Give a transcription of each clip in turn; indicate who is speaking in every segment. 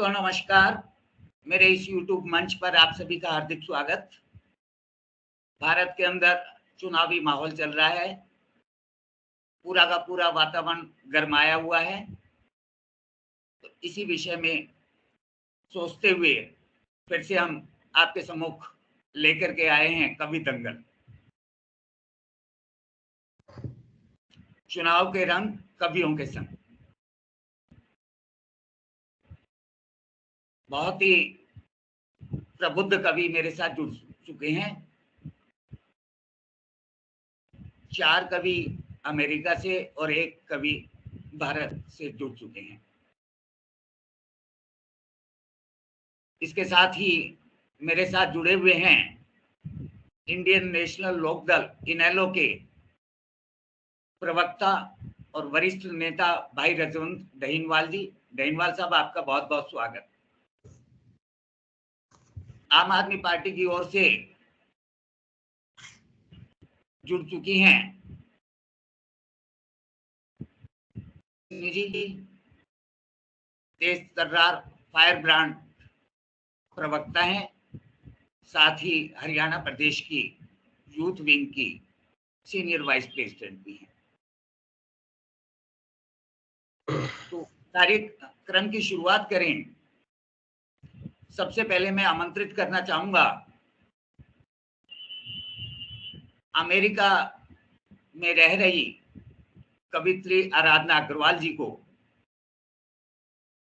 Speaker 1: दोस्तों नमस्कार। मेरे इस YouTube मंच पर आप सभी का हार्दिक स्वागत। भारत के अंदर चुनावी माहौल चल रहा है, पूरा का पूरा वातावरण गरमाया हुआ है। तो इसी विषय में सोचते हुए फिर से हम आपके सम्मुख लेकर के आए हैं कवि दंगल। चुनाव के रंग कवियों के संग। बहुत ही प्रबुद्ध कवि मेरे साथ जुड़ चुके हैं। 4 कवि अमेरिका से और 1 कवि भारत से जुड़ चुके हैं। इसके साथ ही मेरे साथ जुड़े हुए हैं इंडियन नेशनल लोकदल इनेलो के प्रवक्ता और वरिष्ठ नेता भाई रजवंत दहीनवाल जी। दहीनवाल साहब, आपका बहुत बहुत स्वागत। आम आदमी पार्टी की ओर से जुड़ चुकी हैं निजी तेज तर्रार फायर ब्रांड प्रवक्ता हैं, साथ ही हरियाणा प्रदेश की यूथ विंग की सीनियर वाइस प्रेसिडेंट भी हैं। तो कार्यक्रम की शुरुआत करें। सबसे पहले मैं आमंत्रित करना चाहूंगा अमेरिका में रह रही कवित्री आराधना अग्रवाल जी को।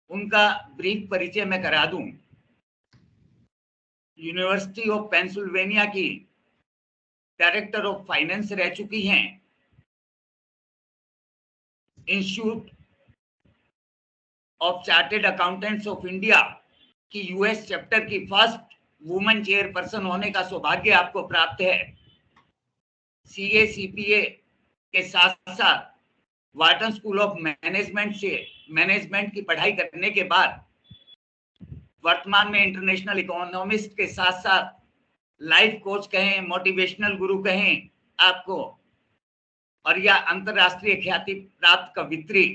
Speaker 1: उनका ब्रीफ परिचय मैं करा दूं। यूनिवर्सिटी ऑफ पेंसिल्वेनिया की डायरेक्टर ऑफ फाइनेंस रह चुकी हैं। Institute of chartered accountants of India की यूएस चैप्टर की फर्स्ट वुमेन चेयरपर्सन होने का सौभाग्य आपको प्राप्त है। सीए सीपीए के साथ साथ वाटन स्कूल ऑफ मैनेजमेंट से मैनेजमेंट की पढ़ाई करने के बाद वर्तमान में इंटरनेशनल इकोनॉमिस्ट के साथ साथ लाइफ कोच कहें, मोटिवेशनल गुरु कहें आपको, और या अंतरराष्ट्रीय ख्याति प्राप्त कवित्री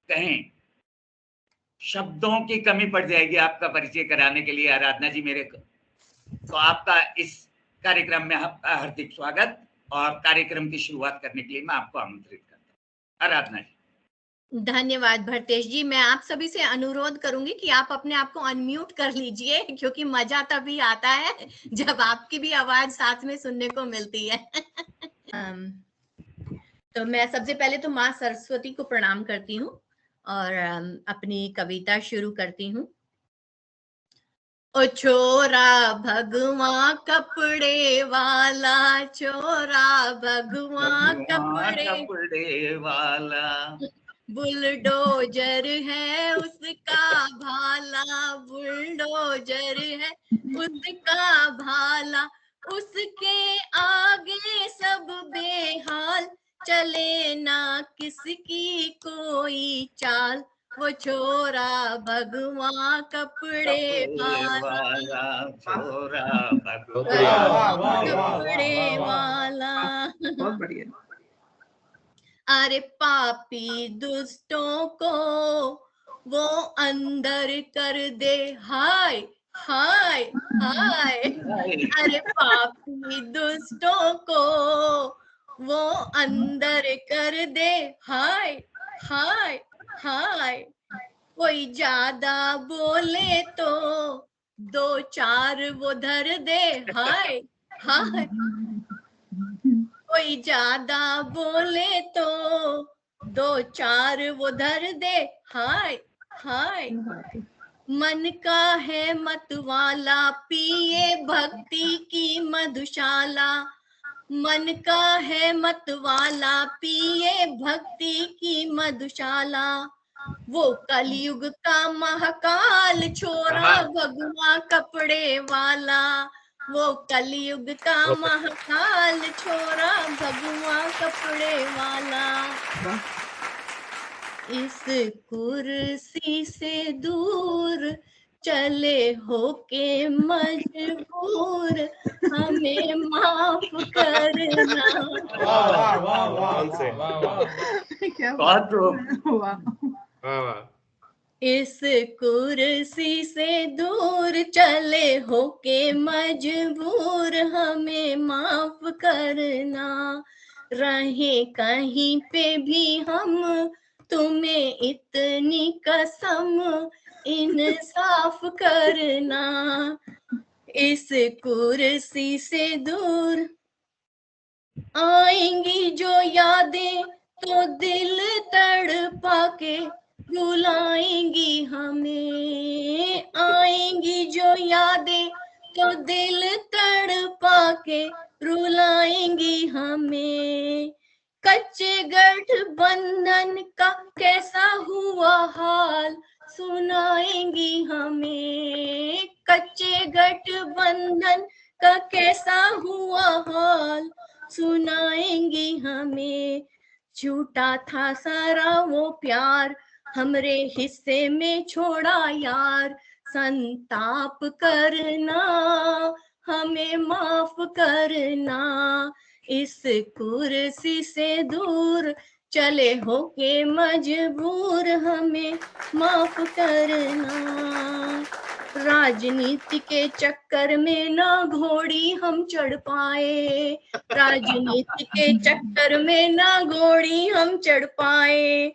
Speaker 1: कहें। शब्दों की कमी पड़ जाएगी आपका परिचय कराने के लिए आराधना जी मेरे को। तो आपका इस कार्यक्रम में आपका हार्दिक स्वागत और कार्यक्रम की शुरुआत करने के लिए मैं आपको आमंत्रित करता हूँ। आराधना जी।
Speaker 2: धन्यवाद भरतेश जी। मैं आप सभी से अनुरोध करूंगी कि आप अपने आप को अनम्यूट कर लीजिए, क्योंकि मजा तभी आता है जब आपकी भी आवाज साथ में सुनने को मिलती है। तो मैं सबसे पहले तो माँ सरस्वती को प्रणाम करती हूँ और अपनी कविता शुरू करती हूँ। ओ छोरा भगवान कपड़े वाला, छोरा भगवान
Speaker 1: कपड़े वाला,
Speaker 2: बुलडोजर है उसका भाला, बुलडोजर है उसका भाला, उसके आगे सब बेहाल, चले ना किसकी कोई चाल, वो छोरा भगवान कपड़े वाला,
Speaker 1: छोरा
Speaker 2: भगवान कपड़े वाला।
Speaker 3: बहुत बढ़िया।
Speaker 2: अरे पापी दुष्टों को वो अंदर कर दे, हाय हाय हाय। अरे पापी दुष्टों को वो अंदर कर दे, हाय हाय हाय। कोई ज्यादा बोले तो 2-4 वो धर दे, हाय हाय। कोई ज्यादा बोले तो 2-4 वो धर दे, हाय हाय। मन का है मतवाला, पिए भक्ति की मधुशाला, मन का है मतवाला, पिए भक्ति की मधुशाला। वो कलयुग का महाकाल, छोरा भगवान कपड़े वाला, वो कलयुग का महाकाल, छोरा भगवान कपड़े वाला। इस कुर्सी से दूर चले होके मजबूर, हमें माफ करना।
Speaker 1: बहुत
Speaker 2: इस कुर्सी से दूर चले होके मजबूर, हमें माफ करना। रहे कहीं पे भी हम, तुम्हें इतनी कसम, इंसाफ करना। इस कुर्सी से दूर आएंगी जो यादें, तो दिल तड़पा के रुलाएंगी हमें। आएंगी जो यादें, तो दिल तड़पा के रुलाएंगी हमें। कच्चे गठबंधन का कैसा हुआ हाल, सुनाएंगी हमें। कच्चे गठबंधन का कैसा हुआ हाल, सुनाएंगी हमें। झूठा था सारा वो प्यार, हमरे हिस्से में छोड़ा यार। संताप करना, हमें माफ करना। इस कुर्सी से दूर चले होके मजबूर, हमें माफ करना। राजनीति के चक्कर में ना घोड़ी हम चढ़ पाए, राजनीति के चक्कर में ना घोड़ी हम चढ़ पाए।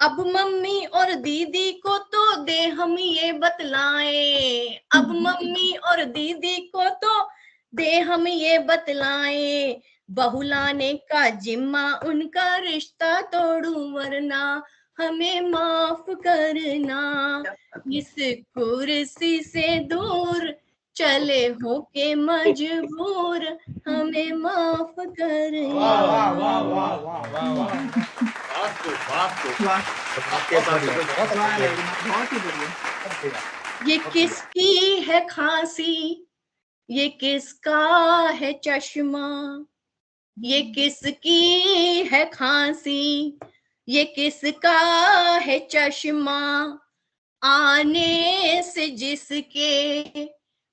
Speaker 2: अब मम्मी और दीदी को तो दे हम ये बतलाए, अब मम्मी और दीदी को तो दे हम ये बतलाए। बहू लाने का जिम्मा उनका, रिश्ता तोड़ू वरना हमें माफ करना। इस कुर्सी से दूर चले होके मजबूर, हमें माफ करना। ये किसकी है खांसी, ये किसका है चश्मा, ये किसकी है खांसी, ये किसका है चश्मा। आने से जिसके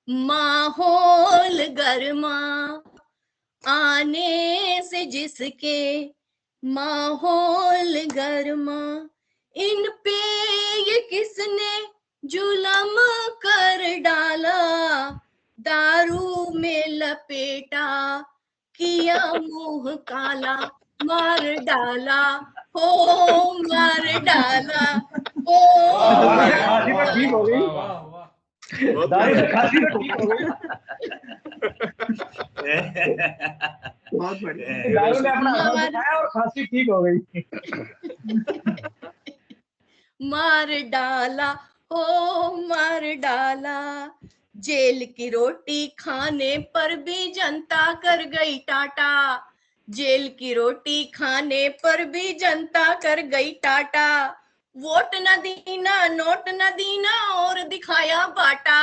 Speaker 2: माहौल गर्मा, आने से जिसके माहौल गर्मा। इन पे ये किसने जुलम कर डाला, दारू में लपेटा किया मुंह काला। मार डाला हो, मार डाला हो,
Speaker 3: ठीक हो गई, बहुत बढ़िया। दारू ने अपना असर दिखाया और खांसी ठीक हो गई।
Speaker 2: मार डाला हो, मार डाला। जेल की रोटी खाने पर भी जनता कर गई टाटा, जेल की रोटी खाने पर भी जनता कर गई टाटा। वोट न दीना, नोट न दीना और दिखाया बाटा,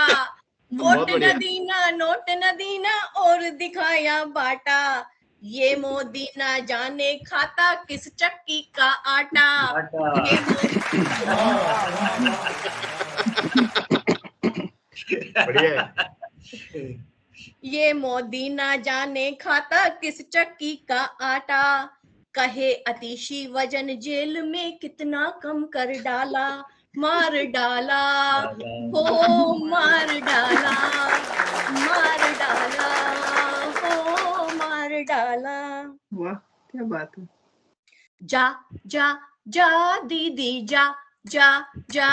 Speaker 2: वोट न दीना, नोट न दीना और दिखाया बाटा। ये मोदी ना जाने खाता किस चक्की का आटा। ये मोदी ना जाने खाता किस चक्की का आटा। कहे अतिशी वजन जेल में कितना कम कर डाला। मार डाला हो, मार डाला, मार डाला हो, मार डाला।
Speaker 3: वाह क्या बात है।
Speaker 2: जा जा जा दीदी जा, जा जा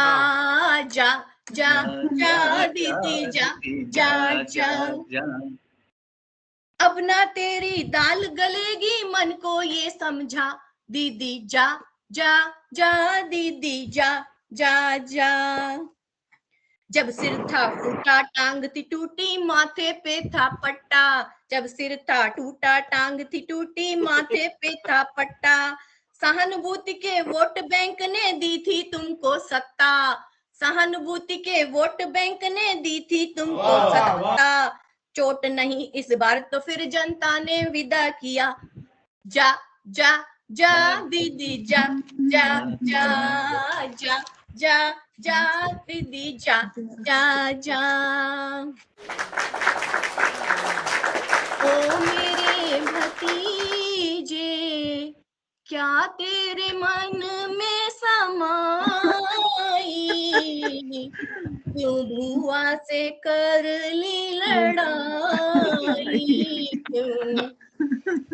Speaker 2: जा जा जा दीदी जा, जा जा। अब ना तेरी दाल गलेगी, मन को ये समझा। दीदी जा जा जा, दीदी जा जा जा। जब सिर था टूटा टांग थी टूटी, माथे पे था पट्टा। जब सिर था टूटा टांग थी टूटी, माथे पे था पट्टा। सहानुभूति के वोट बैंक ने दी थी तुमको सत्ता, सहानुभूति के वोट बैंक ने दी थी तुमको सत्ता। चोट नहीं इस बार तो फिर जनता ने विदा किया। जा जा जा दीदी जा, जा जा जा जा जा दीदी जा, जा जा। ओ मेरे भतीजे, क्या तेरे मन में समाई क्यों भुआ से कर ली लड़ाई, क्यों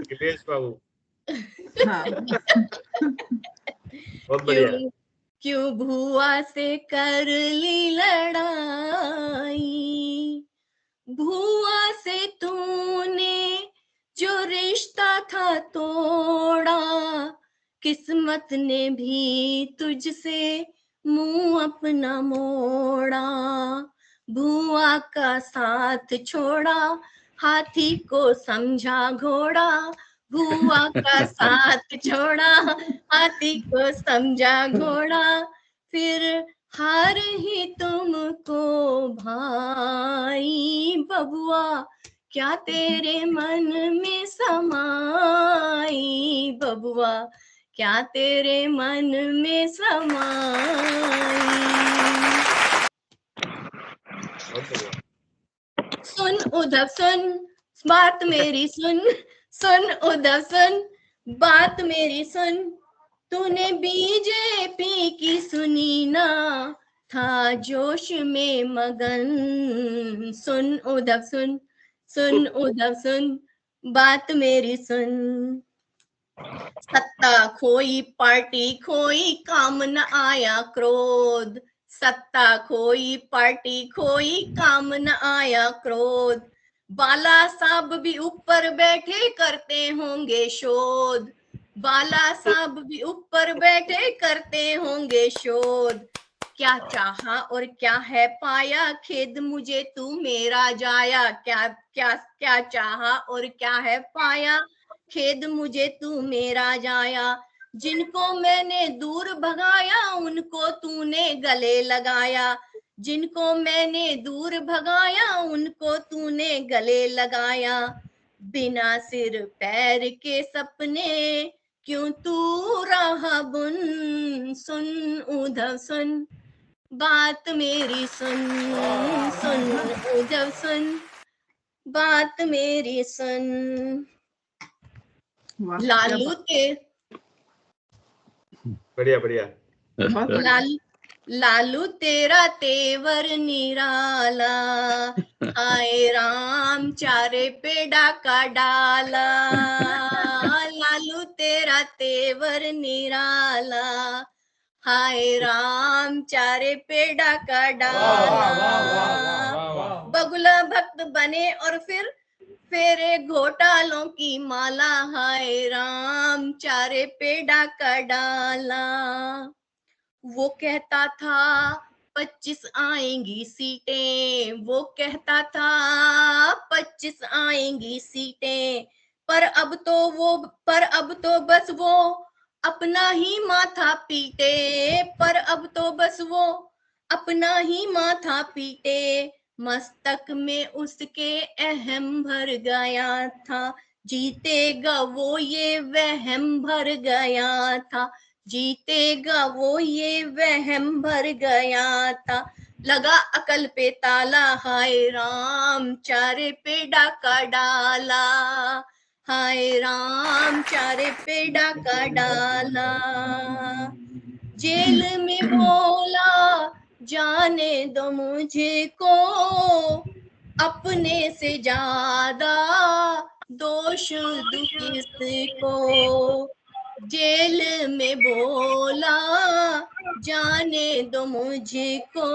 Speaker 4: अखिलेश बाबू
Speaker 3: हाँ
Speaker 4: बहुत बढ़िया।
Speaker 2: क्यों क्यों भुआ से कर ली लड़ाई, भुआ से तूने जो रिश्ता था तोड़ा, किस्मत ने भी तुझसे मुंह अपना मोड़ा, भुआ का साथ छोड़ा, हाथी को समझा घोड़ा, भुआ का साथ छोड़ा, हाथी को समझा घोड़ा, फिर हार ही तुमको भाई, बबुआ क्या तेरे मन में समाई, बबुआ क्या तेरे मन में समाई। सुन उद्धव सुन, बात मेरी सुन, सुन उद्धव सुन, बात मेरी सुन, तूने बीजेपी की सुनी ना, था जोश में मगन, सुन उद्धव सुन, सुन उद्धव सुन, बात मेरी सुन। सत्ता खोई पार्टी खोई, काम न आया क्रोध, सत्ता खोई पार्टी खोई, काम न आया क्रोध, बाला साहब भी ऊपर बैठे करते होंगे शोध, बाला साहब भी ऊपर बैठे करते होंगे शोध, क्या चाहा और क्या है पाया, खेद मुझे तू मेरा जाया, क्या क्या क्या चाहा और क्या है पाया, खेद मुझे तू मेरा जाया, जिनको मैंने दूर भगाया उनको तूने गले लगाया, जिनको मैंने दूर भगाया उनको तूने गले लगाया, बिना सिर पैर के सपने क्यों तू रहा बुन, सुन उद्धव सुन, बात मेरी सुन, सुन उद्धव सुन, बात मेरी सुन। लालू ते
Speaker 4: बढ़िया बढ़िया।
Speaker 2: लालू तेरा तेवर निराला, आए राम चारे पे डाका डाला, लालू तेरा तेवर निराला, हाय राम चारे पे डाका डाला, बगुला भक्त बने और फिर फेरे घोटालों की माला, हाय राम चारे पे डाका डाला, वो कहता था 25 आएंगी सीटें, वो कहता था 25 आएंगी सीटें, पर अब तो बस वो अपना ही माथा पीटे, पर अब तो बस वो अपना ही माथा पीटे, मस्तक में उसके अहम भर गया था, जीतेगा वो ये वहम भर गया था, जीतेगा वो ये वहम भर गया था, लगा अकल पे ताला, हाय राम चारे पे डाका डाला, हाय राम चारे पे डाका डाला, जेल में बोला जाने दो मुझे को, अपने से ज्यादा दोष किसको, जेल में बोला जाने दो मुझको,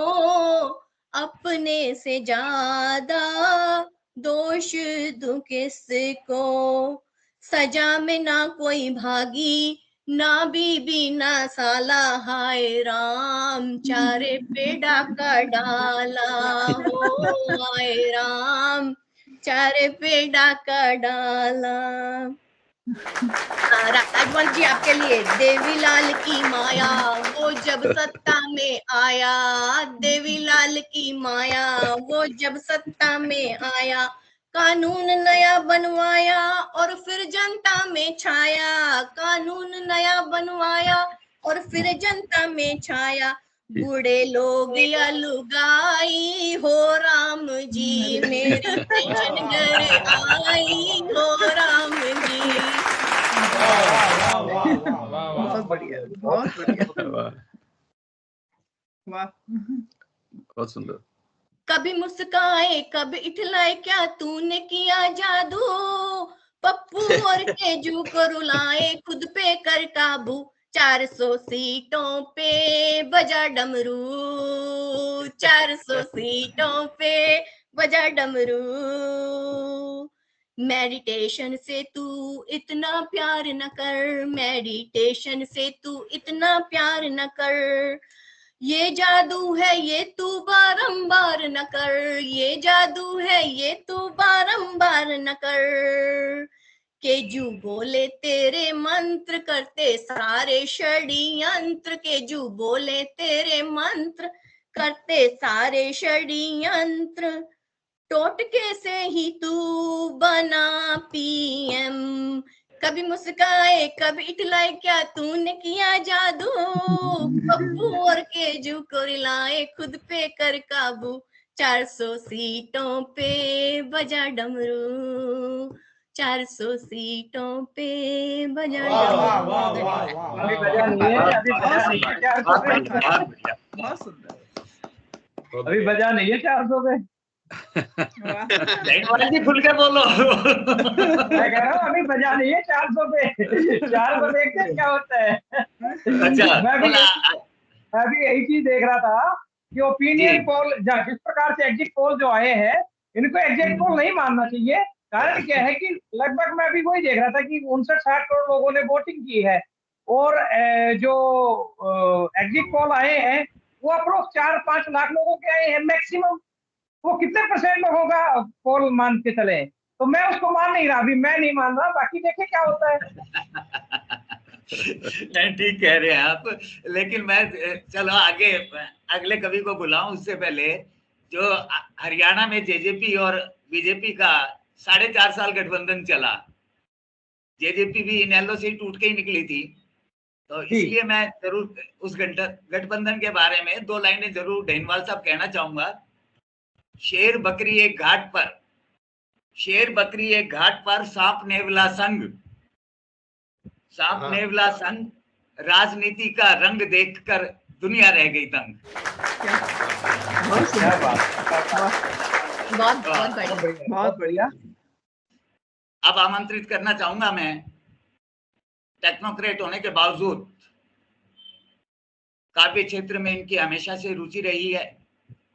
Speaker 2: अपने से ज्यादा दोष दूं किसको, सजा में ना कोई भागी ना बीबी ना साला, हाय राम चारे पे डाका डाला, हो हाय राम चारे पे डाका डाला। राजवंश जी आपके लिए, देवीलाल की माया वो जब सत्ता में आया, देवीलाल की माया वो जब सत्ता में आया, कानून नया बनवाया और फिर जनता में छाया, कानून नया बनवाया और फिर जनता में छाया, बूढ़े लोग या लुगाई हो राम जी मेरी पेंशन घर आई हो राम जी।
Speaker 3: बहुत बढ़िया बहुत बढ़िया।
Speaker 5: वाह,
Speaker 6: बहुत सुंदर।
Speaker 2: कभी मुस्काए कभी इठलाए, क्या तूने किया जादू, पप्पू और तेजू को रुलाए, खुद पे कर काबू, 400 सीटों पे बजा डमरू, 400 सीटों पे बजा डमरू। मेडिटेशन से तू इतना प्यार न कर, मेडिटेशन से तू इतना प्यार न कर, ये जादू है ये तू बारंबार न कर, ये जादू है ये तू बारंबार न कर। केजू बोले तेरे मंत्र करते सारे षड्यंत्र, केजू बोले तेरे मंत्र करते सारे षड्यंत्र, टोटके से ही तू बना पीएम। कभी मुस्काए कभी इठलाए, क्या तूने किया जादू, पप्पू और केजू को रिलाए, खुद पे कर काबू, 400 सीटों पे बजा डमरू, 400 सीटों पे बजा डमरू।
Speaker 3: अभी बजा नहीं है, अभी बजा नहीं है 400 पे,
Speaker 5: बहुत सुंदर।
Speaker 3: अभी बजा नहीं है 400 पे।
Speaker 1: डेनवाल जी खुल के बोलो।
Speaker 3: मैं कह रहा हूँ अभी बजा नहीं है 400 पे, 400 देखते हैं क्या होता है।
Speaker 1: अच्छा,
Speaker 3: मैं भी यही चीज देख रहा था कि ओपिनियन पोल जिस प्रकार से एग्जिट पोल जो आए हैं, इनको एग्जिट पोल नहीं मानना चाहिए। कारण क्या है कि लगभग मैं भी वही देख रहा था कि 59-60 करोड़ लोगों ने वोटिंग की है, और जो एग्जिट पोल आए हैं वो अप्रोक्स 4-5 लाख लोगों के आए हैं मैक्सिमम। वो कितने परसेंट लोगों का पोल मान के चले, तो मैं उसको मान नहीं रहा, अभी मैं नहीं मान रहा, बाकी देखे क्या होता है।
Speaker 1: नहीं, ठीक कह रहे हैं आप, लेकिन मैं चलो आगे अगले कवि को बुलाऊं उससे पहले, जो हरियाणा में जेजेपी और बीजेपी का 4.5 साल गठबंधन चला, जेजेपी भी इनेलो से टूट के ही निकली थी, तो इसलिए मैं जरूर उस गठबंधन के बारे में 2 लाइनें जरूर डेनवाल साहब कहना चाहूंगा। शेर बकरी एक घाट पर, शेर बकरी एक घाट पर, सांप नेवला संग, सांप नेवला संग, राजनीति का रंग देखकर दुनिया रह गई तंग।
Speaker 3: क्या बात,
Speaker 5: बहुत बढ़िया।
Speaker 1: अब आमंत्रित करना चाहूंगा मैं, टेक्नोक्रेट होने के बावजूद काव्य क्षेत्र में इनकी हमेशा से रुचि रही है।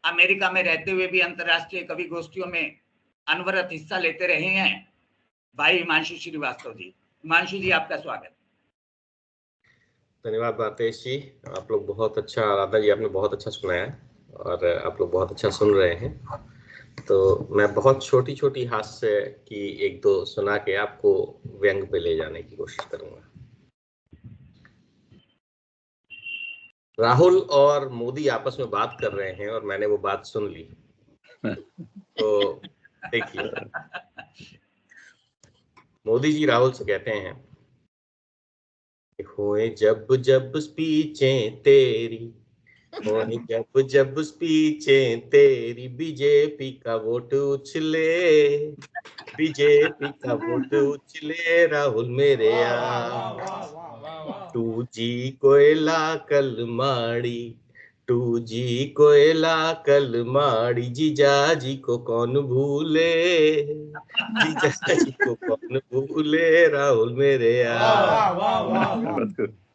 Speaker 1: अमेरिका में रहते हुए भी अंतर्राष्ट्रीय कवि गोष्ठियों में अनवरत हिस्सा लेते रहे हैं भाई हिमांशु श्रीवास्तव जी। हिमांशु जी, आपका स्वागत।
Speaker 4: धन्यवाद भारतेश जी, आप लोग बहुत अच्छा, राधा जी आपने बहुत अच्छा सुनाया और आप लोग बहुत अच्छा सुन रहे हैं। तो मैं बहुत छोटी छोटी हास्य की 1-2 सुना के आपको व्यंग पे ले जाने की कोशिश करूंगा। राहुल और मोदी आपस में बात कर रहे हैं और मैंने वो बात सुन ली। तो देखिए, मोदी जी राहुल से कहते हैं, होए जब जब स्पीचें तेरी, होए जब जब स्पीचें तेरी, बीजेपी का वोट उछले, बीजेपी का वोट उछले राहुल मेरे यार। 2G कोयला कल माड़ी, 2G कोयला कल माड़ी, जीजा जी को कौन भूले, जीजा जी को कौन भूले राहुल मेरे यार।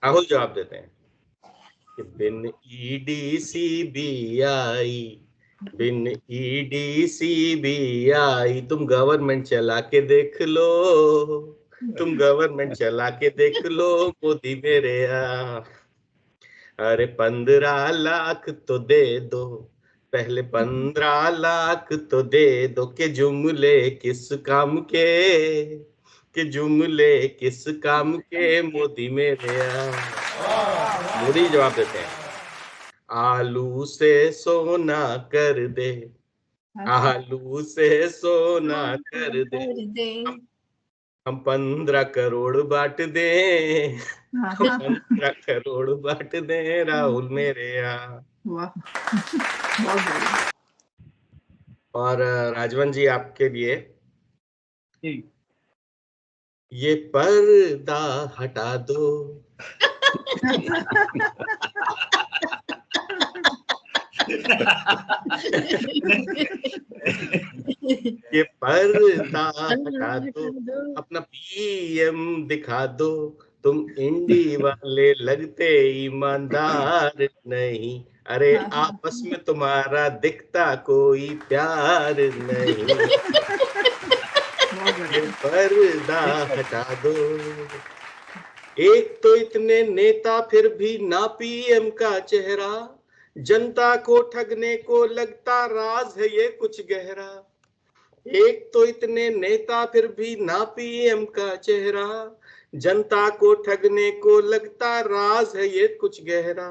Speaker 4: राहुल जवाब देते हैं कि बिन ईडी सीबीआई, बिन ईडी सीबीआई, तुम गवर्नमेंट चला के देख लो, तुम गवर्नमेंट चला के देख लो मोदी मेरे यार। अरे 15 लाख तो दे दो, पहले 15 लाख तो दे दो, के जुमले किस काम के जुमले किस काम के मोदी मेरे यार। मोदी जवाब देते हैं, आलू से सोना कर दे, आलू से सोना कर दे, हम 15 करोड़ बांट दें, 15 करोड़ बांट दें राहुल मेरे यहाँ। और राजवन जी आपके लिए, ये पर्दा हटा दो, ये पर्दा हटा दो, अपना पीएम दिखा दो, तुम इंडी वाले लगते ईमानदार नहीं, अरे आपस में तुम्हारा दिखता कोई प्यार नहीं, ये पर्दा हटा दो। एक तो इतने नेता फिर भी ना पीएम का चेहरा, जनता को ठगने को लगता राज है ये कुछ गहरा। एक तो इतने नेता फिर भी ना पीएम का चेहरा, जनता को ठगने को लगता राज है ये कुछ गहरा।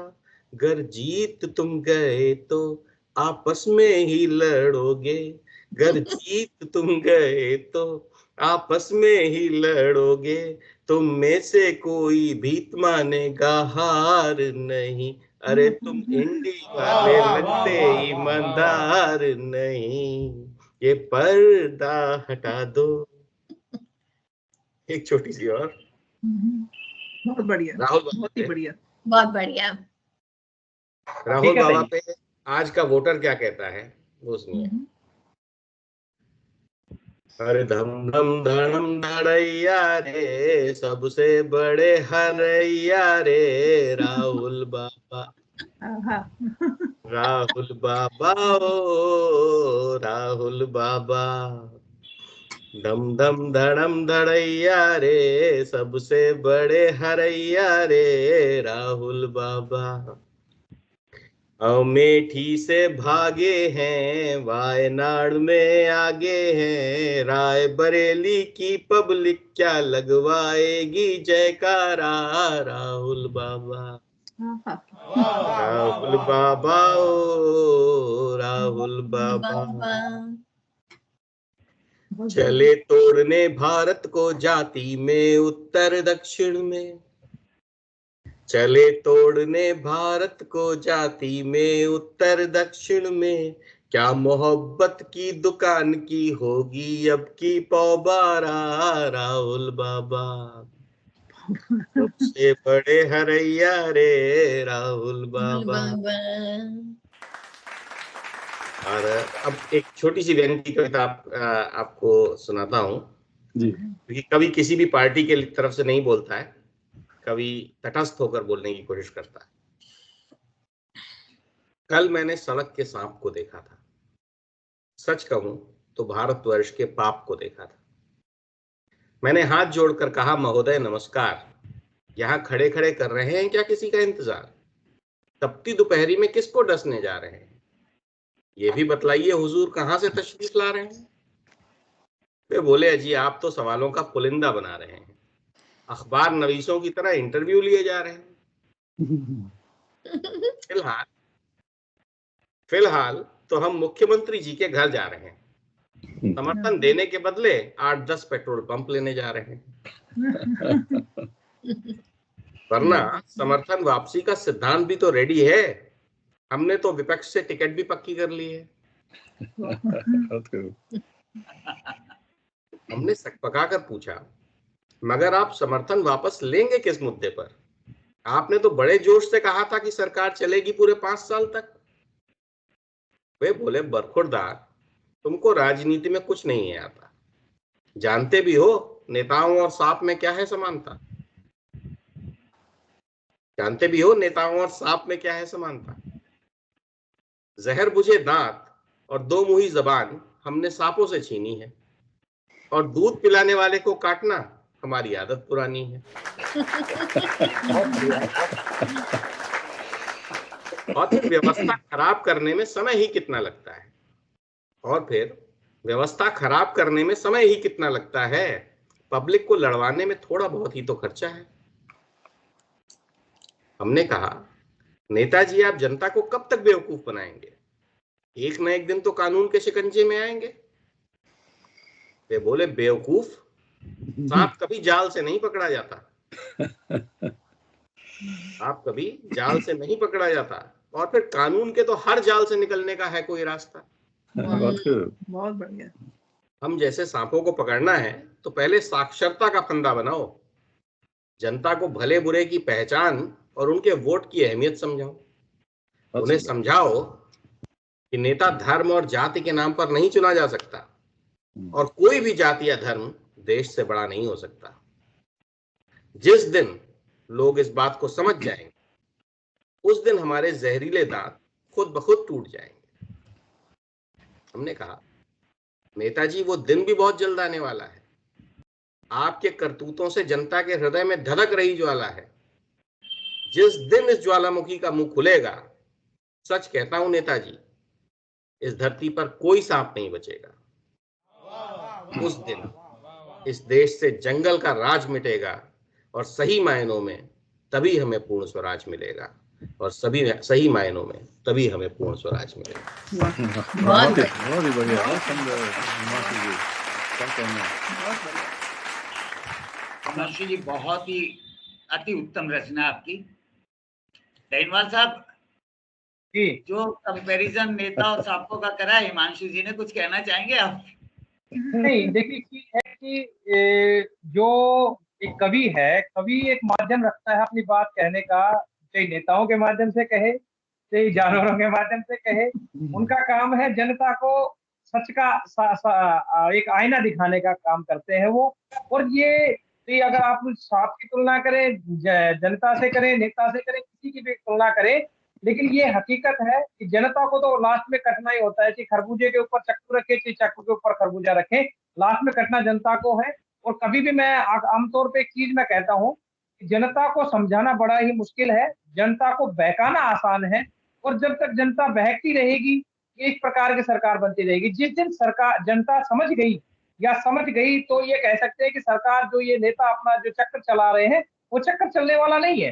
Speaker 4: गर जीत तुम गए तो आपस में ही लड़ोगे, गर जीत तुम गए तो आपस में ही लड़ोगे, तुम में से कोई भीत मानेगा हार नहीं, अरे तुम इंडी वाले लगते ईमानदार नहीं, ये पर्दा हटा दो। एक छोटी सी और।
Speaker 5: बहुत बढ़िया
Speaker 4: राहुल
Speaker 5: बहुत ही बढ़िया
Speaker 2: बहुत बढ़िया।
Speaker 4: राहुल बाबा पे आज का वोटर क्या कहता है वो सुनिए। अरे धम धम धड़म धड़ैया रे, सबसे बड़े हरैया रे, राहुल बाबा राहुल बाबा ओ राहुल बाबा। धम धम धड़म धड़ैया रे, सबसे बड़े हरैया रे, राहुल बाबा। अमेठी से भागे हैं, वायनाड में आगे हैं, रायबरेली की पब्लिक क्या लगवाएगी जयकारा, राहुल बाबा राहुल बाबा ओ राहुल बाबा। चले तोड़ने भारत को जाति में उत्तर दक्षिण में, चले तोड़ने भारत को जाति में उत्तर दक्षिण में, क्या मोहब्बत की दुकान की होगी अब की पौबारा, राहुल बाबा सबसे बड़े हरैया रे, राहुल बाबा। और अब एक छोटी सी व्यंग्य की कविता आपको सुनाता हूँ
Speaker 6: जी।
Speaker 4: क्योंकि कवि किसी भी पार्टी के तरफ से नहीं बोलता है, कवि तटस्थ होकर बोलने की कोशिश करता है। कल मैंने सड़क के सांप को देखा था, सच कहूं तो भारतवर्ष के पाप को देखा था। मैंने हाथ जोड़कर कहा, महोदय नमस्कार, यहाँ खड़े खड़े कर रहे हैं क्या किसी का इंतजार? तपती दोपहरी में किसको डसने जा रहे हैं? ये भी बतलाइए हुजूर कहाँ से तशरीफ ला रहे हैं? वे बोले, अजी आप तो सवालों का पुलिंदा बना रहे हैं, अखबार नवीसों की तरह इंटरव्यू लिए जा रहे हैं। फिलहाल तो हम मुख्यमंत्री जी के घर जा रहे हैं, समर्थन देने के बदले 8-10 पेट्रोल पंप लेने जा रहे हैं। वरना समर्थन वापसी का सिद्धांत भी तो रेडी है, हमने तो विपक्ष से टिकट भी पक्की कर ली है। हमने सकपका कर पूछा, मगर आप समर्थन वापस लेंगे किस मुद्दे पर? आपने तो बड़े जोश से कहा था कि सरकार चलेगी पूरे 5 साल तक। वे बोले, बरखुरदार, तुमको राजनीति में कुछ नहीं है आता, जानते भी हो नेताओं और सांप में क्या है समानता, जानते भी हो नेताओं और सांप में क्या है समानता। जहर बुझे दांत और 2 मुंही जबान हमने सांपों से छीनी है, और दूध पिलाने वाले को काटना हमारी आदत पुरानी है। और फिर व्यवस्था खराब करने में समय ही कितना लगता है, और फिर व्यवस्था खराब करने में समय ही कितना लगता है, पब्लिक को लड़वाने में थोड़ा बहुत ही तो खर्चा है। हमने कहा, नेताजी आप जनता को कब तक बेवकूफ बनाएंगे? एक न एक दिन तो कानून के शिकंजे में आएंगे। वे बोले, बेवकूफ, सांप कभी जाल से नहीं पकड़ा जाता, आप कभी जाल से नहीं पकड़ा जाता, और फिर कानून के तो हर जाल से निकलने का है कोई रास्ता।
Speaker 5: बहुत बढ़िया।
Speaker 4: हम जैसे सांपों को पकड़ना है तो पहले साक्षरता का फंदा बनाओ, जनता को भले बुरे की पहचान और उनके वोट की अहमियत समझाओ, उन्हें समझाओ कि नेता धर्म और जाति के नाम पर नहीं चुना जा सकता, और कोई भी जाति या धर्म देश से बड़ा नहीं हो सकता। जिस दिन लोग इस बात को समझ जाएंगे, उस दिन हमारे जहरीले दांत खुद ब खुद टूट जाएंगे। हमने कहा, नेताजी वो दिन भी बहुत जल्द आने वाला है। आपके करतूतों से जनता के हृदय में धधक रही ज्वाला है। जिस दिन इस ज्वालामुखी का मुंह खुलेगा, सच कहता हूं नेताजी, इस धरती पर कोई सांप नहीं बचेगा। उस दिन इस देश से जंगल का राज मिटेगा, और सही मायनों में तभी हमें पूर्ण स्वराज मिलेगा, और सही मायनों में तभी हमें पूर्ण स्वराज मिलेगा।
Speaker 6: बहुत ही बढ़िया, बहुत सुंदर हिमांशु जी, क्या कहना है?
Speaker 1: हिमांशु जी, बहुत ही अति उत्तम रचना आपकी। डैनवाल साहब
Speaker 3: जी,
Speaker 1: जो कंपैरिजन नेता और सांपों का करा है हिमांशु जी ने, कुछ कहना चाहेंगे आप?
Speaker 3: नहीं, देखिए चीज है कि जो एक कवि है, कवि एक माध्यम रखता है अपनी बात कहने का, चाहे नेताओं के माध्यम से कहे, चाहे जानवरों के माध्यम से कहे। उनका काम है जनता को सच का एक आईना दिखाने का काम करते हैं वो। और ये अगर आप सांप की तुलना करें, जनता से करें, नेता से करें, किसी की भी तुलना करें, लेकिन ये हकीकत है कि जनता को तो लास्ट में कटना ही होता है कि खरबूजे के ऊपर चक्कू रखे, कि चक्कू के ऊपर खरबूजा रखे, लास्ट में कटना जनता को है। और कभी भी मैं आमतौर पे एक चीज मैं कहता हूँ कि जनता को समझाना बड़ा ही मुश्किल है, जनता को बहकाना आसान है। और जब तक जनता बहकती रहेगी, एक प्रकार की सरकार बनती रहेगी। जिस दिन सरकार जनता समझ गई या समझ गई, तो ये कह सकते हैं कि सरकार जो ये नेता अपना जो चक्कर चला रहे हैं, वो चक्कर चलने वाला नहीं है।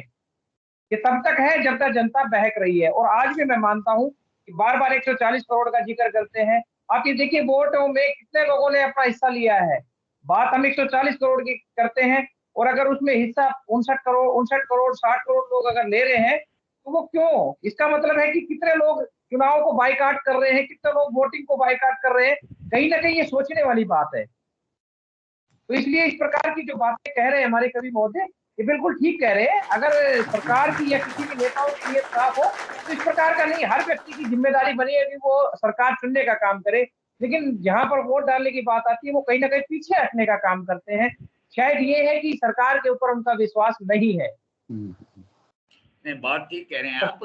Speaker 3: ये तब तक है जब तक जनता बहक रही है। और आज भी मैं मानता हूं कि बार बार 140 करोड़ का जिक्र करते हैं। आप ये देखिए, वोटों में कितने लोगों ने अपना हिस्सा लिया है। बात हम 140 करोड़ की करते हैं, और अगर उसमें हिस्सा 59 करोड़ 60 करोड़ लोग अगर ले रहे हैं, तो वो क्यों? इसका मतलब है कि कितने लोग चुनाव को बाइकाट कर रहे हैं, कितने लोग वोटिंग को बाइकाट कर रहे हैं। कहीं ना कहीं ये सोचने वाली बात है। तो इसलिए इस प्रकार की जो बातें कह रहे हैं हमारे कवि महोदय, ये बिल्कुल ठीक कह रहे हैं। अगर सरकार की या किसी भी नेताओं की नीयत साफ हो, तो इस प्रकार का नहीं, हर व्यक्ति की जिम्मेदारी बनी है कि वो सरकार चुनने का काम करे। लेकिन जहां पर वोट डालने की बात आती है, वो कहीं ना कहीं पीछे हटने का काम करते हैं। शायद ये है कि सरकार के ऊपर उनका विश्वास नहीं है।
Speaker 1: नहीं, बहुत ठीक कह रहे हैं आप।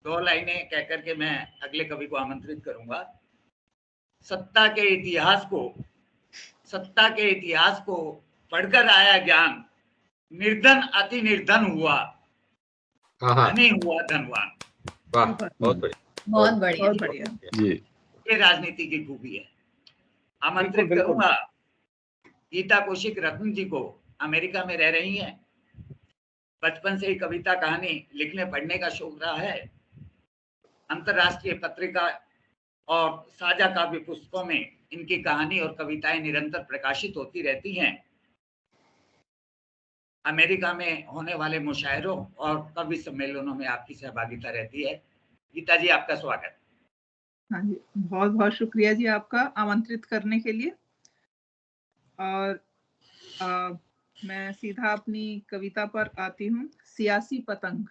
Speaker 1: 2 लाइनें कह करके मैं अगले कवि को आमंत्रित करूंगा। सत्ता के इतिहास को पढ़कर आया ज्ञान, निर्धन अति निर्धन हुआ, धनी हुआ धनवान।
Speaker 4: वाह, बहुत
Speaker 2: बढ़िया
Speaker 6: जी।
Speaker 1: ये राजनीति की खूबी है। आमंत्रित करूंगा गीता कौशिक रत्न जी को। अमेरिका में रह रही हैं, बचपन से ही कविता कहानी लिखने पढ़ने का शौक रहा है। अंतरराष्ट्रीय पत्रिका और साझा काव्य पुस्तकों में इनकी कहानी और कविताएं निरंतर प्रकाशित होती रहती हैं। अमेरिका में होने वाले मुशायरों और कवि सम्मेलनों में आपकी सहभागिता रहती है। गीता जी, आपका स्वागत।
Speaker 5: हाँ जी, बहुत बहुत शुक्रिया जी आपका आमंत्रित करने के लिए। और मैं सीधा अपनी कविता पर आती हूँ, सियासी पतंग।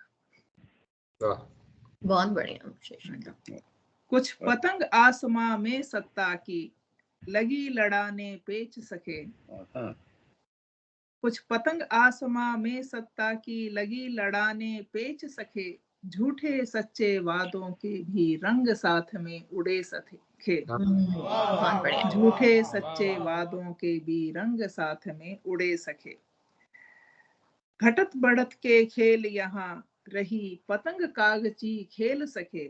Speaker 2: बहुत बढ़िया।
Speaker 5: कुछ पतंग आसमां में सत्ता की, लगी लड़ाने पेच सके। कुछ पतंग आसमां में सत्ता की, लगी लड़ाने पेच सके। झूठे सच्चे वादों के भी रंग साथ में उड़े सके। झूठे सच्चे वादों के भी रंग साथ में उड़े सके। घटत बढ़त के खेल यहाँ रही, पतंग कागजी खेल सके।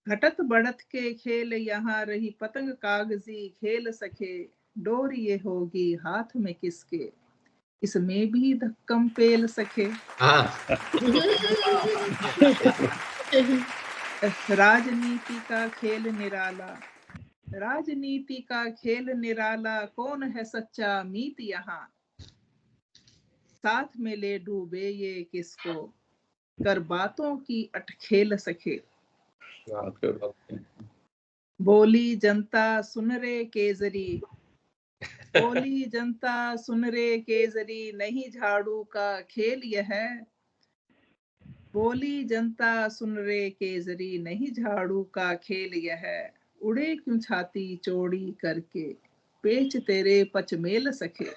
Speaker 5: घटत बढ़त के खेल यहाँ रही, पतंग कागजी खेल सके। डोर ये होगी हाथ में किसके, इसमें भी धक्कम पेल सके। राजनीति का खेल निराला, राजनीति का खेल निराला, कौन है सच्चा मीत यहाँ। साथ में ले डूबे ये किसको, कर बातों की अटखेल सके। बोली जनता सुन रे केजरी, बोली जनता सुन रे केजरी, नहीं झाड़ू का खेल यह है। बोली जनता सुन रे केजरी, नहीं झाड़ू का खेल यह, उड़े क्यों छाती चौड़ी करके, पेच तेरे पचमेल सखे।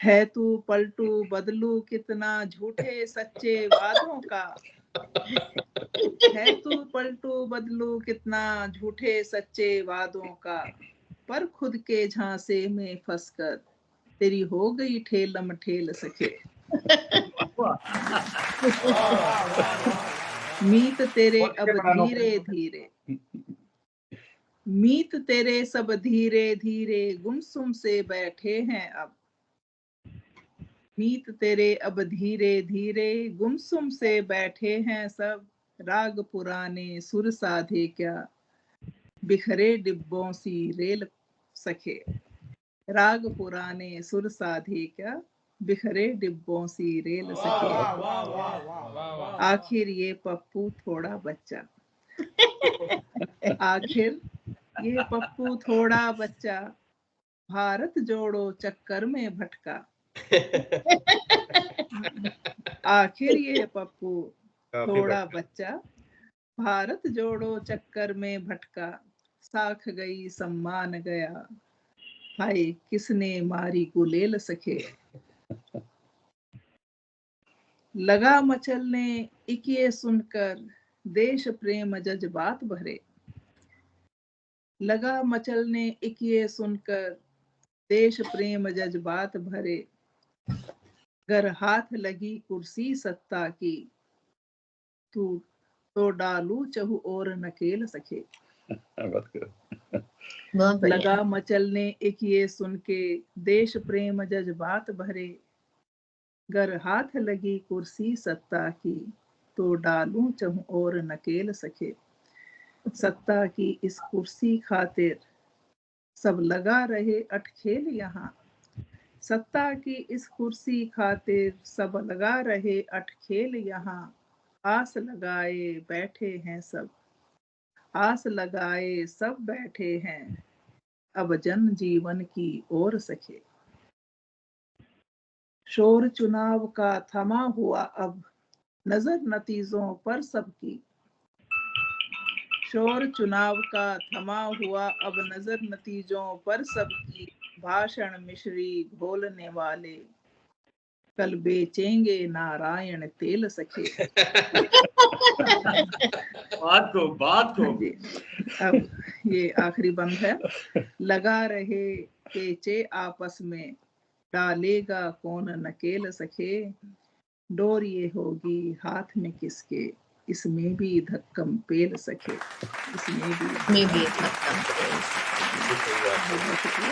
Speaker 5: है तू पलटू बदलू कितना, झूठे सच्चे वादों का, है तू पलटू बदलू कितना, झूठे सच्चे वादों का, पर खुद के झांसे में फंसकर तेरी हो गई ठेलम ठेल सखे। मीत तेरे अब धीरे धीरे, मीत तेरे सब धीरे धीरे, गुमसुम से बैठे हैं अब। मीत तेरे अब धीरे धीरे, गुमसुम से बैठे हैं सब। राग पुराने सुर साधे क्या, बिखरे डिब्बों सी रेल सखे। राग पुराने सुर साधे क्या, बिखरे डिब्बों सी रेल सखे। आखिर ये पप्पू थोड़ा बच्चा, आखिर ये पप्पू थोड़ा बच्चा, भारत जोड़ो चक्कर में भटका। आखिर ये पप्पू थोड़ा बच्चा, भारत जोड़ो चक्कर में भटका। साख गई सम्मान गया, हाय किसने मारी गुलेल सखे। लगा मचलने एक ये सुनकर, देश प्रेम जज्बात भरे। लगा मचलने एक ये सुनकर, देश प्रेम जज्बात भरे। गर हाथ लगी कुर्सी सत्ता की, तू तो डालू चहु और नकेल सखे। लगा मचलने एक ये सुन के, देश प्रेम जज्बात भरे। गर हाथ लगी कुर्सी सत्ता की, तो डालूं चहु और नकेल सखे। सत्ता की इस कुर्सी खातिर सब लगा रहे अटखेल यहाँ। सत्ता की इस कुर्सी खातिर सब लगा रहे अटखेल यहाँ। आस लगाए बैठे हैं सब, आस लगाए सब बैठे हैं, अब जन जीवन की ओर सखे। शोर चुनाव का थमा हुआ अब, नजर नतीजों पर सबकी। शोर चुनाव का थमा हुआ अब, नजर नतीजों पर सबकी। भाषण मिश्री घोलने वाले, कल बेचेंगे नारायण तेल सखे।
Speaker 1: बात को
Speaker 5: अब ये आखिरी बंद है। लगा रहे पेचे आपस में, डालेगा कौन नकेल सखे। डोर ये होगी हाथ में किसके, इसमें भी धक्कम पेल सके। इसमें भी धक्कम पेल सके।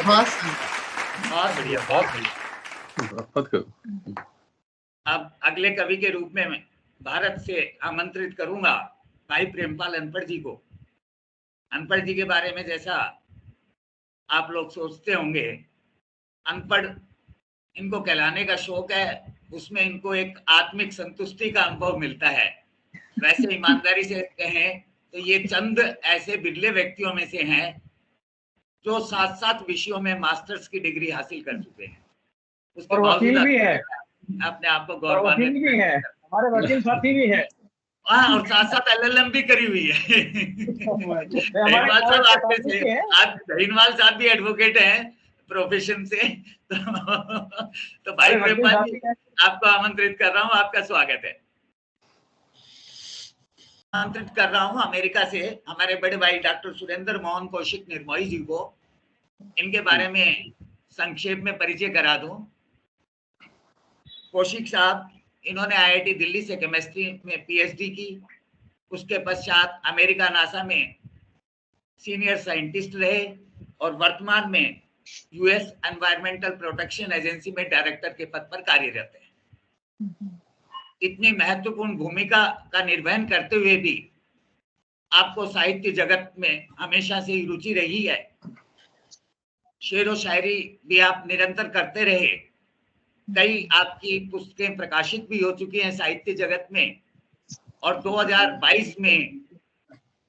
Speaker 1: बहुत बढ़िया। अब अगले कवि के रूप में मैं भारत से आमंत्रित करूंगा भाई प्रेमपाल अनपढ़ जी को। अनपढ़ जी के बारे में जैसा आप लोग सोचते होंगे, अनपढ़ इनको कहलाने का शौक है, उसमें इनको एक आत्मिक संतुष्टि का अनुभव मिलता है। वैसे ईमानदारी से कहें तो ये चंद ऐसे बिरले व्यक्तियों में से हैं जो 7 विषयों में मास्टर्स की डिग्री हासिल कर चुके हैं। उसके
Speaker 3: वकील भी है,
Speaker 1: अपने आप को गौरवान्वित
Speaker 3: भी है, हमारे वकील साथी भी है।
Speaker 1: हाँ, और साथ LLM भी करी हुई है। दहीनवाल साहब भी एडवोकेट हैं प्रोफेशन से। तो भाई प्रेमपाल जी, आपको आमंत्रित कर रहा हूँ, आपका स्वागत है। आमंत्रित कर रहा हूँ अमेरिका से हमारे बड़े भाई डॉक्टर सुरेंद्र मोहन कौशिक निर्मोही जी को। इनके बारे में संक्षेप में परिचय करा दूं। कौशिक साहब, इन्होंने IIT दिल्ली से केमिस्ट्री में PhD की। उसके पश्चात अमेरिका नासा में सीनियर साइंटिस्ट रहे और वर्तमान में US एनवायरमेंटल प्रोटेक्शन एजेंसी में डायरेक्टर के पद पर कार्यरत है। इतनी महत्वपूर्ण भूमिका का निर्वहन करते हुए भी आपको साहित्य जगत में हमेशा से ही रुचि रही है। शेर व शायरी भी आप निरंतर करते रहे। कई आपकी पुस्तकें प्रकाशित भी हो चुकी हैं साहित्य जगत में, और 2022 में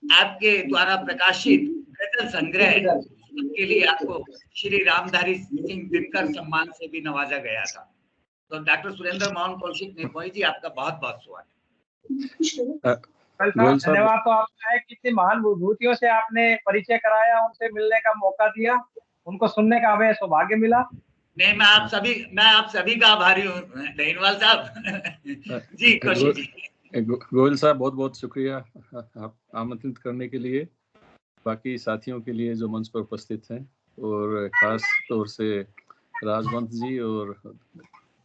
Speaker 1: आपके द्वारा प्रकाशित गजल संग्रह के लिए आपको श्री रामधारी सिंह दिनकर सम्मान से भी नवाजा गया था। तो डॉक्टर सुरेंद्र मोहन कौशिक निर्मोही जी, आपका बहुत बहुत स्वागत।
Speaker 3: धन्यवाद। तो आपका है, कितनी महान विभूतियों से आपने परिचय कराया, उनसे मिलने का मौका दिया, उनको सुनने का हमें सौभाग्य मिला।
Speaker 1: नहीं, मैं आप सभी का आभारी हूँ डेनवाल साहब। जी कौशिक जी।
Speaker 6: गोयल साहब, बहुत बहुत शुक्रिया आप आमंत्रित करने के लिए, बाकी साथियों के लिए जो मंच पर उपस्थित हैं, और खास तौर से राजवंत जी, और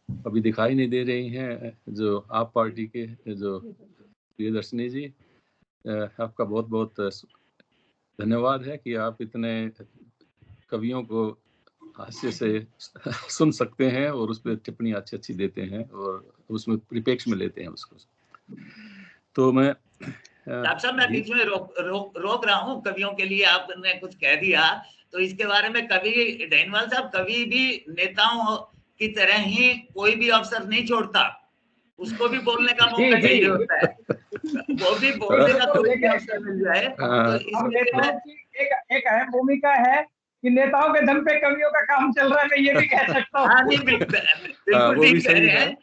Speaker 6: अभी दिखाई नहीं दे रही हैं जो आप पार्टी के जो प्रियदर्शनी जी, आपका बहुत बहुत धन्यवाद है कि आप इतने कवियों को हास्य से सुन सकते हैं और उस पर टिप्पणी अच्छी अच्छी देते हैं और उसमें परिपेक्ष में लेते हैं उसको। तो मैं
Speaker 1: साहब मैं बीच में रोक रहा हूँ कवियों के लिए। आपने कुछ कह दिया तो इसके बारे में, कवि डेनवाल साहब कभी भी नेताओं की तरह ही कोई भी अवसर नहीं छोड़ता, उसको भी बोलने का मौका चाहिए होता है, वो भी बोलने का कोई भी अवसर मिल जाए तो
Speaker 3: नेताओं की एक अहम भूमिका है कि नेताओं के दम पे कवियों का काम चल रहा है, मैं ये भी कह सकता हूँ।
Speaker 1: हाँ, नहीं बिल्कुल ठीक कह रहे हैं।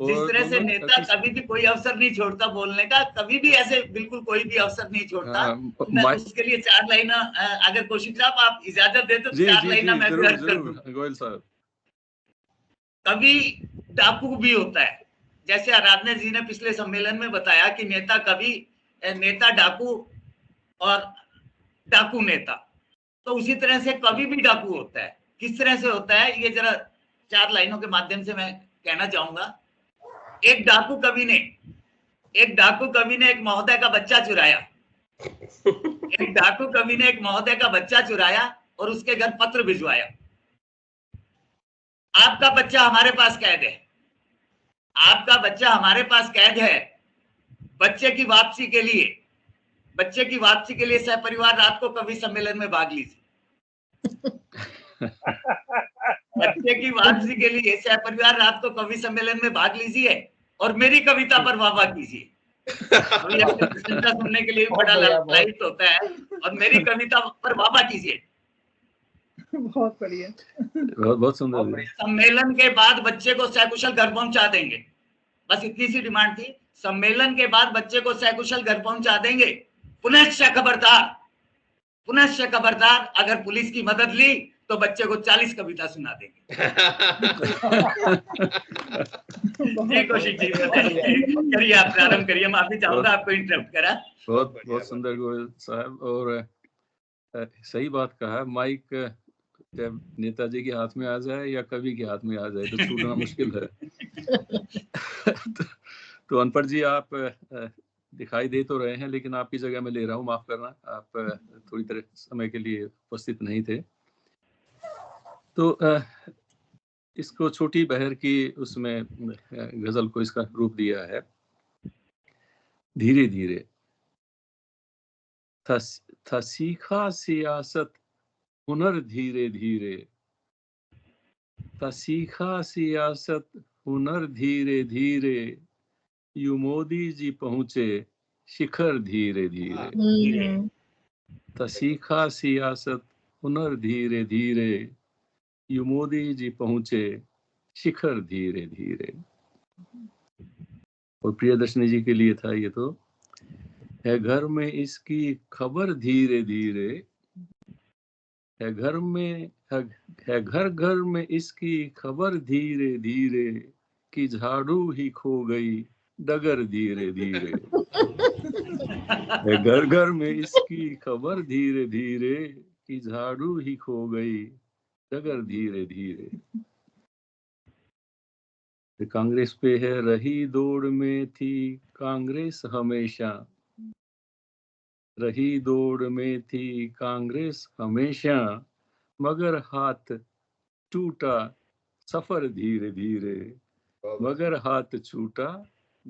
Speaker 1: जिस तरह से नेता कभी भी कोई अवसर नहीं छोड़ता बोलने का, कभी भी ऐसे बिल्कुल कोई भी अवसर नहीं छोड़ता। मैं उसके लिए 4 लाइन, अगर कौशिक साहब आप इजाजत दे तो 4 लाइन मैं भी अर्ज कर दूं।
Speaker 6: गोयल साहब,
Speaker 1: कभी डाकू भी होता है, जैसे आराधना जी ने पिछले सम्मेलन में बताया कि नेता कवि, नेता डाकू और डाकू नेता, तो उसी तरह से कवि भी डाकू होता है। किस तरह से होता है ये जरा 4 लाइनों के माध्यम से मैं कहना चाहूंगा। एक डाकू कवि ने एक महोदय का बच्चा चुराया। एक डाकू कवि ने एक महोदय का बच्चा चुराया और उसके घर पत्र भिजवाया। आपका बच्चा हमारे पास कैद है, आपका बच्चा हमारे पास कैद है। बच्चे की वापसी के लिए सहपरिवार रात को कवि सम्मेलन में भाग लीजिए। बच्चे की वापसी के लिए सहपरिवार रात को कवि सम्मेलन में भाग लीजिए और मेरी कविता पर वाह कीजिए। प्रशंसा सुनने के लिए बड़ा लाइट होता है, और मेरी कविता पर वाह कीजिए।
Speaker 5: बहुत बढ़िया,
Speaker 6: बहुत सुंदर।
Speaker 1: सम्मेलन के बाद बच्चे को सकुशल घर पहुंचा देंगे, बस इतनी सी डिमांड थी। सम्मेलन के बाद बच्चे को सकुशल घर पहुंचा देंगे। पुनश्च खबरदार, अगर पुलिस की मदद ली तो बच्चे को 40 कविता सुना देंगे। जी कौशिक जी, करिए, आप प्रारंभ करिए। माफी चाहूंगा आपको इंटरप्ट करा।
Speaker 6: बहुत सुंदर गोयल साहब, और सही बात कहा। माइक जब नेताजी के हाथ में आ जाए या कवि के हाथ में आ जाए तो छूटना मुश्किल है। तो अनपढ़ जी, आप दिखाई दे तो रहे हैं, लेकिन आपकी जगह मैं ले रहा हूँ, माफ करना, आप थोड़ी देर समय के लिए उपस्थित नहीं थे। तो इसको छोटी बहर की उसमें गजल को इसका रूप दिया है। धीरे धीरे था सीखा सियासत हुनर, धीरे धीरे था सीखा सियासत हुनर, धीरे धीरे यू मोदी जी पहुंचे शिखर, धीरे धीरे था सीखा सियासत हुनर, धीरे धीरे यू मोदी जी पहुंचे शिखर, धीरे धीरे। और प्रियदर्शनी जी के लिए था ये। तो है घर में इसकी खबर, धीरे धीरे है घर में इसकी खबर, धीरे धीरे कि झाड़ू ही खो गई डगर, धीरे धीरे है घर में इसकी खबर, धीरे धीरे कि झाड़ू ही खो गई डगर, धीरे धीरे। कांग्रेस पे है रही दौड़ में थी कांग्रेस हमेशा, रही दौड़ में थी कांग्रेस हमेशा, मगर हाथ टूटा सफर, धीरे धीरे मगर हाथ छूटा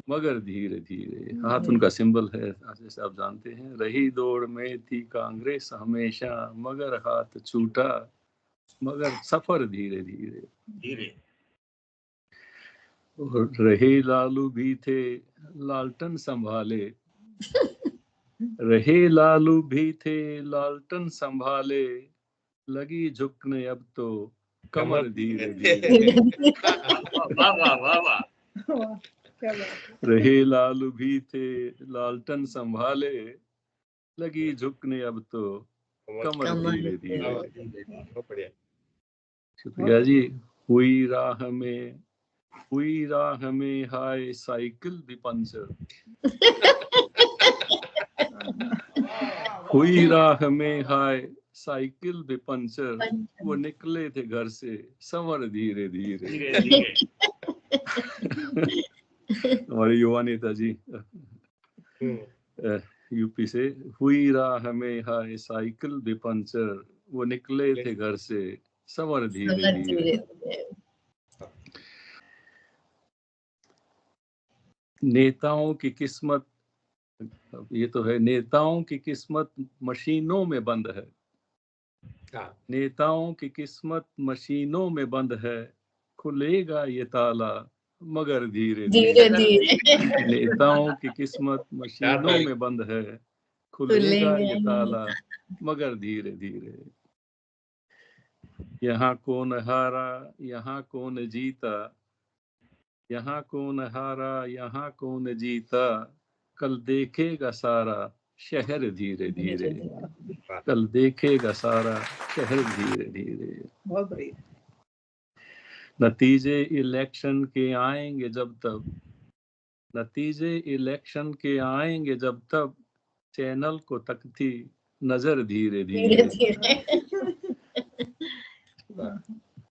Speaker 6: मगर धीरे धीरे। हाथ उनका सिंबल है, जैसे आप जानते हैं। रही दौड़ में थी कांग्रेस हमेशा, मगर हाथ छूटा मगर सफर, धीरे धीरे। और रहे लालू भी थे लालटन संभाले, रहे लालू भी थे लालटन संभाले, लगी झुकने अब तो कमर धीरे धीरे।
Speaker 1: वाह वाह वाह वाह।
Speaker 5: वाह, क्या बात है।
Speaker 6: रहे लालू भी थे लालटन संभाले, लगी झुकने अब तो कमर धीरे धीरे।
Speaker 4: बहुत बढ़िया।
Speaker 6: शुक्रिया जी। हुई राह में हाय साइकिल भी पंचर, हुई राह में हाय साइकिल भी पंचर, वो निकले थे घर से संवर धीरे धीरे।
Speaker 1: धीरे धीरे।
Speaker 6: हमारे युवा नेता जी यूपी से, हुई राह में हाय साइकिल भी पंचर, वो निकले थे घर से संवर धीरे धीरे। नेताओं की किस्मत, ये तो है, नेताओं की किस्मत मशीनों में बंद है, नेताओं की किस्मत मशीनों में बंद है, खुलेगा ये ताला मगर धीरे धीरे। नेताओं की किस्मत मशीनों में बंद है, खुलेगा ये ताला मगर धीरे धीरे। यहाँ कौन हारा यहाँ कौन जीता, यहाँ कौन हारा यहाँ कौन जीता, कल देखेगा सारा शहर धीरे धीरे, कल देखेगा सारा शहर धीरे धीरे।
Speaker 5: बहुत बढ़िया।
Speaker 6: नतीजे इलेक्शन के आएंगे जब तब, नतीजे इलेक्शन के आएंगे जब तब, चैनल को तकती नजर धीरे धीरे।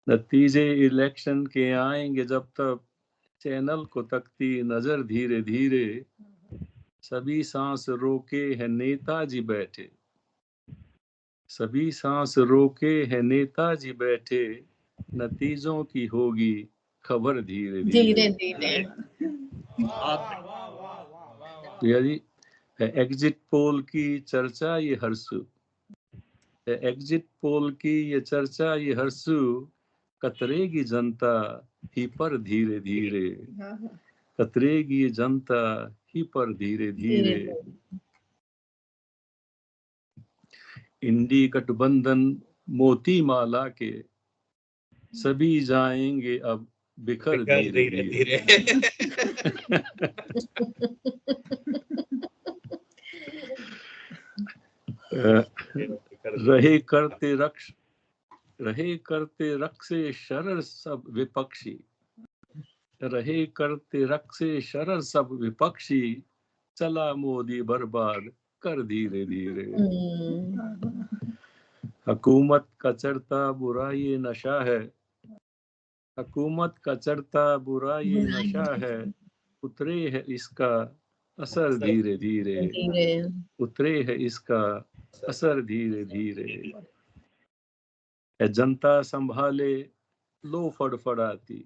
Speaker 6: नतीजे इलेक्शन के आएंगे जब तब, चैनल को तकती नजर धीरे धीरे। सभी सांस रोके है नेताजी बैठे, सभी सांस रोके है नेताजी बैठे, नतीजों की होगी खबर धीरे धीरे। प्रिया जी, एग्जिट पोल की चर्चा ये हरसू, एग्जिट पोल की ये चर्चा ये हरसू, कतरेगी जनता ही पर धीरे धीरे, कतरेगी जनता ही पर धीरे धीरे। इंडी गठबंधन मोती माला के, सभी जाएंगे अब बिखर धीरे धीरे। रहे करते रक्से शरर सब विपक्षी, रहे करते रक्से शरर सब विपक्षी, चला मोदी बर्बाद कर धीरे धीरे। हुकूमत का चढ़ता बुरा ये नशा है, हुकूमत का चढ़ता बुरा ये नशा है, उतरे है इसका असर धीरे धीरे, उतरे है इसका असर धीरे धीरे। जनता संभाले लो फड़फड़ाती,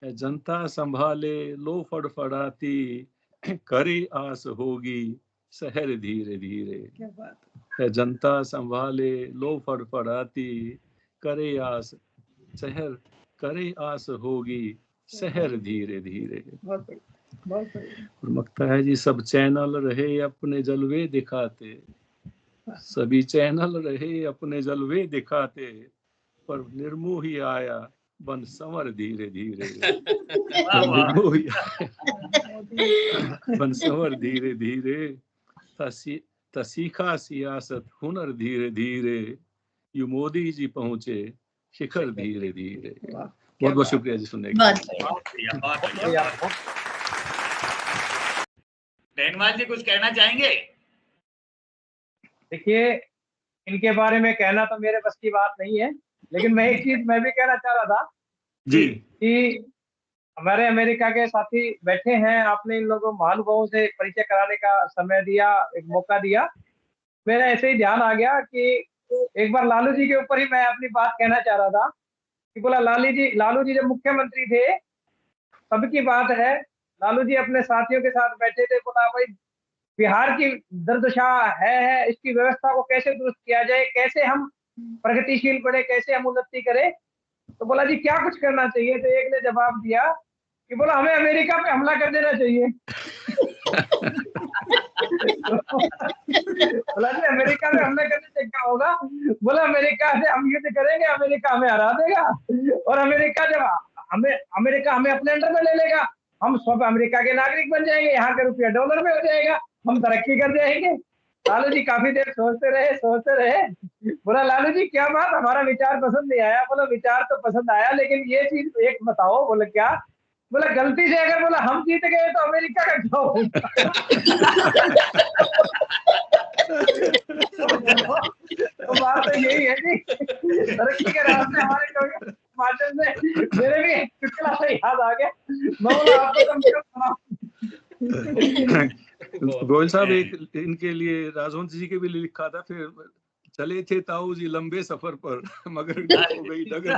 Speaker 6: जनता संभाले लो फड़फड़ाती, करे आस होगी शहर धीरे धीरे।
Speaker 5: क्या बात
Speaker 6: है जनता संभाले लो फड़फड़ाती, करे आस शहर, करे आस होगी शहर धीरे धीरे।
Speaker 5: बहुत बढ़िया।
Speaker 6: और मकता है जी, सब चैनल रहे अपने जलवे दिखाते, सभी चैनल रहे अपने जलवे दिखाते, पर निर्मोही आया बन संवर धीरे धीरे। निर्मोही बन संवर धीरे धीरे, सीखा सियासत हुनर धीरे धीरे, यू मोदी जी पहुंचे शिखर धीरे धीरे। बहुत बहुत शुक्रिया जी सुनने के लिए।
Speaker 1: धन्यवाद जी, कुछ कहना चाहेंगे?
Speaker 3: देखिए, इनके बारे में कहना तो मेरे बस की बात नहीं है, लेकिन मैं एक चीज मैं भी कहना चाह रहा था
Speaker 6: जी
Speaker 3: कि हमारे अमेरिका के साथी बैठे हैं, आपने इन लोगों महानुभावों से परिचय कराने का समय दिया, एक मौका दिया। मेरा ऐसे ही ध्यान आ गया कि एक बार लालू जी के ऊपर ही मैं अपनी बात कहना चाह रहा था कि बोला लालू जी जब मुख्यमंत्री थे, सबकी बात है, लालू जी अपने साथियों के साथ बैठे थे, बोला भाई बिहार की दुर्दशा है, इसकी व्यवस्था को कैसे दुरुस्त किया जाए, कैसे हम प्रगतिशील बढ़े, कैसे हम उन्नति करें। तो बोला जी क्या कुछ करना चाहिए? तो एक ने जवाब दिया कि बोला हमें अमेरिका पे हमला कर देना चाहिए। बोला जी अमेरिका में हमने करने से क्या होगा? बोला अमेरिका से हम युद्ध करेंगे, अमेरिका हमें हरा देगा और अमेरिका जब अमेरिका हमें अपने अंडर में ले लेगा, हम सब अमेरिका के नागरिक बन जाएंगे, यहाँ का रुपया डॉलर में हो जाएगा, हम तरक्की कर जाएंगे। लालू जी काफी देर सोचते रहे। बोला लालू जी क्या बात, हमारा विचार पसंद नहीं आया? बोला विचार तो पसंद आया, लेकिन ये चीज एक बताओ। बोले क्या? बोला गलती से अगर बोला हम जीत गए तो अमेरिका का क्या होगा? तो बात तो यही है जी, तरक्की के रास्ते हमारे माध्यम से मेरे भी चुटकुला से याद आ गया। मैं बोला आपको कम से कम
Speaker 6: गोयल साहब एक इनके लिए राजवंश जी के भी लिखा था, फिर चले थे ताऊ जी लंबे सफर पर मगर हो गई डगर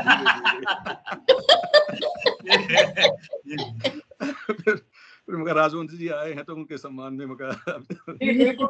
Speaker 6: फिर मगर राजवंश जी आए हैं तो उनके सम्मान में मगर
Speaker 3: बिल्कुल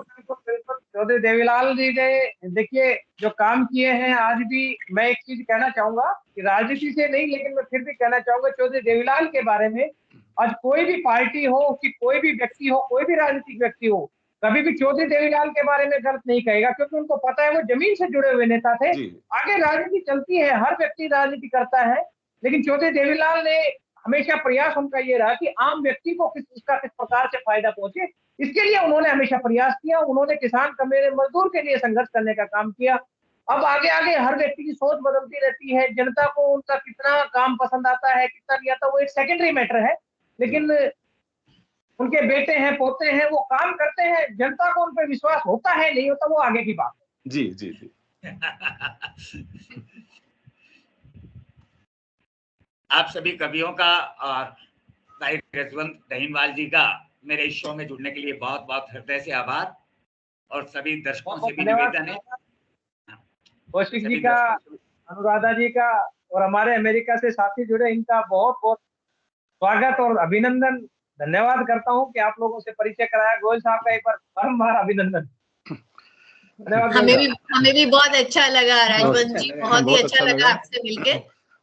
Speaker 3: चौधरी देवीलाल जी ने देखिए जो काम किए हैं। आज भी मैं एक चीज कहना चाहूंगा कि राजनीति से नहीं, लेकिन मैं फिर भी कहना चाहूंगा चौधरी देवीलाल के बारे में। आज कोई भी पार्टी हो कि कोई भी व्यक्ति हो, कोई भी राजनीतिक व्यक्ति हो, कभी भी चौधरी देवीलाल के बारे में गलत नहीं कहेगा, क्योंकि उनको पता है वो जमीन से जुड़े हुए नेता थे। आगे राजनीति चलती है, हर व्यक्ति राजनीति करता है, लेकिन चौधरी देवीलाल ने हमेशा प्रयास उनका ये रहा कि आम व्यक्ति को किस प्रकार से फायदा पहुंचे, इसके लिए उन्होंने हमेशा प्रयास किया। उन्होंने किसान कमेरे मजदूर के लिए संघर्ष करने का काम किया। अब आगे हर व्यक्ति की सोच बदलती रहती है, जनता को उनका कितना काम पसंद आता है, कितना नहीं आता, वो एक सेकेंडरी मैटर है। लेकिन उनके बेटे हैं, पोते हैं, वो काम करते हैं, जनता को उन पर विश्वास होता है नहीं होता वो आगे की बात है।
Speaker 6: जी जी जी।
Speaker 1: आप सभी कवियों का और भाई रजवंत दहीनवाल जी का मेरे इस शो में जुड़ने के लिए बहुत बहुत हृदय से आभार, और सभी दर्शकों से भी निवेदन है,
Speaker 3: कौशिक जी का, अनुराधा जी का और हमारे अमेरिका से साथी जुड़े, इनका बहुत बहुत स्वागत और अभिनंदन, धन्यवाद करता हूं कि आप लोगों से परिचय कराया। गोयल साहब का एक बार बारम्बार अभिनंदन।
Speaker 2: हमें भी बहुत अच्छा लगा राजवंत जी, बहुत ही अच्छा लगा आपसे मिलके,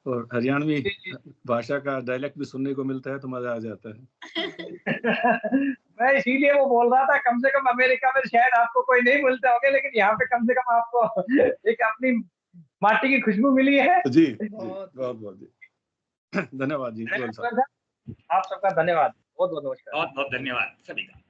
Speaker 6: और हरियाणवी भाषा का डायलेक्ट भी सुनने को मिलता है तो मजा आ जाता है।
Speaker 3: मैं इसीलिए वो बोल रहा था, कम से कम अमेरिका में शायद आपको कोई नहीं मिलते होंगे, लेकिन यहाँ पे कम से कम आपको एक अपनी माटी की खुशबू मिली है।
Speaker 6: जी बहुत बहुत धन्यवाद जी।
Speaker 3: आप सबका धन्यवाद, बहुत बहुत नमस्कार,
Speaker 1: बहुत बहुत धन्यवाद सभी का।